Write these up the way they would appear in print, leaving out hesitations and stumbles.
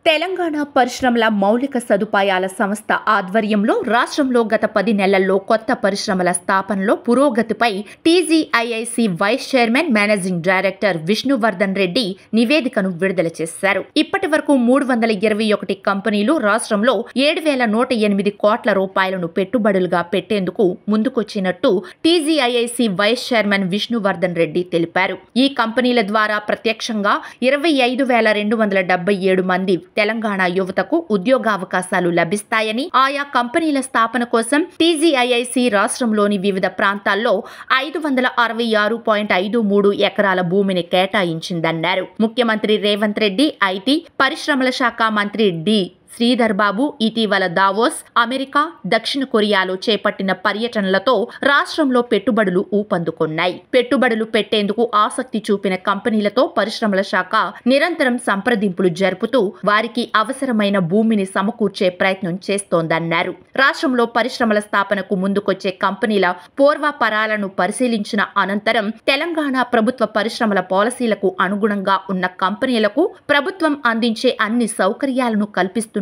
తెలంగాణ పరిశ్రమల మౌలిక సదుపాయాల సంస్థ ఆధ్వర్యంలో రాష్ట్రంలో గత 10 నెలల్లో కొత్త పరిశ్రమల స్థాపనలో పురోగతిపై TGIIC vice chairman managing director Vishnuvardhan Reddy నివేదికను విడుదల చేశారు. ఇప్పటి వరకు 321 కంపెనీలు రాష్ట్రంలో 7,108 కోట్ల రూపాయలను పెట్టుబడులుగా పెట్టేందుకు ముందుకొచ్చినట్టు TGIIC vice chairman Vishnuvardhan Reddy తెలిపారు. ఈ కంపెనీల ద్వారా ప్రత్యక్షంగా 25,277 మంది తెలంగాణ యువతకు ఉద్యోగావకాశాలు లభిస్తాయని, ఆయా కంపెనీల స్థాపన కోసం టీజీఐఐసి రాష్ట్రంలోని వివిధ ప్రాంతాల్లో 566.53 ఎకరాల భూమిని కేటాయించిందన్నారు. ముఖ్యమంత్రి రేవంత్ రెడ్డి, ఐటీ, పరిశ్రమల శాఖ మంత్రి డి. శ్రీధర్ బాబు ఇటీవల దావోస్, అమెరికా, దక్షిణ కొరియాలో చేపట్టిన పర్యటనలతో రాష్ట్రంలో పెట్టుబడులు ఊపందుకున్నాయి. పెట్టుబడులు పెట్టేందుకు ఆసక్తి చూపిన కంపెనీలతో పరిశ్రమల శాఖ నిరంతరం సంప్రదింపులు జరుపుతూ వారికి అవసరమైన భూమిని సమకూర్చే ప్రయత్నం చేస్తోందన్నారు. రాష్ట్రంలో పరిశ్రమల స్థాపనకు ముందుకొచ్చే కంపెనీల పూర్వాపరాలను పరిశీలించిన అనంతరం తెలంగాణ ప్రభుత్వ పరిశ్రమల పాలసీలకు అనుగుణంగా ఉన్న కంపెనీలకు ప్రభుత్వం అందించే అన్ని సౌకర్యాలను కల్పిస్తున్నారు.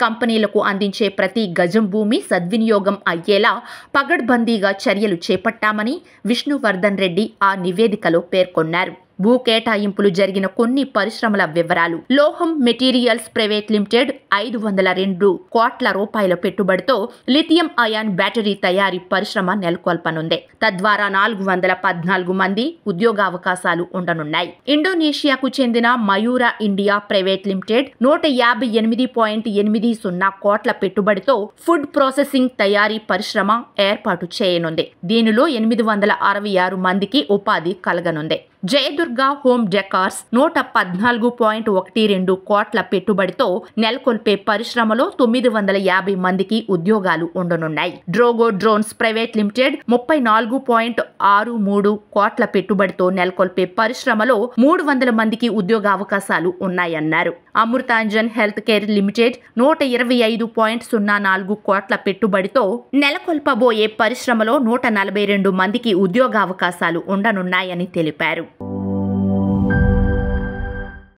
కంపెనీలకు అందించే ప్రతి గజం భూమి సద్వినియోగం అయ్యేలా పగడ్బందీగా చర్యలు చేపట్టామని విష్ణువర్ధన్ రెడ్డి ఆ నివేదికలో పేర్కొన్నారు. భూ కేటాయింపులు జరిగిన కొన్ని పరిశ్రమల వివరాలు: లోహం మెటీరియల్స్ ప్రైవేట్ లిమిటెడ్ 502 కోట్ల రూపాయల పెట్టుబడితో లిథియం అయాన్ బ్యాటరీ తయారీ పరిశ్రమ నెలకొల్పనుంది. తద్వారా 414 మంది ఉద్యోగావకాశాలు ఉండనున్నాయి. ఇండోనేషియాకు చెందిన మయూరా ఇండియా ప్రైవేట్ లిమిటెడ్ 158.80 కోట్ల పెట్టుబడితో ఫుడ్ ప్రాసెసింగ్ తయారీ పరిశ్రమ ఏర్పాటు చేయనుంది. దీనిలో 866 మందికి ఉపాధి కలగనుంది. జయదుర్గ హోమ్ డెకార్స్ 114.12 కోట్ల పెట్టుబడితో నెలకొల్పే పరిశ్రమలో 950 మందికి ఉద్యోగాలు ఉండనున్నాయి. డ్రోగో డ్రోన్స్ ప్రైవేట్ లిమిటెడ్ 34.63 కోట్ల పెట్టుబడితో నెలకొల్పే పరిశ్రమలో 300 మందికి ఉద్యోగావకాశాలు ఉన్నాయన్నారు. అమృతాంజన్ హెల్త్ కేర్ లిమిటెడ్ 125.04 కోట్ల పెట్టుబడితో నెలకొల్పబోయే పరిశ్రమలో 142 మందికి ఉద్యోగావకాశాలు ఉండనున్నాయని తెలిపారు.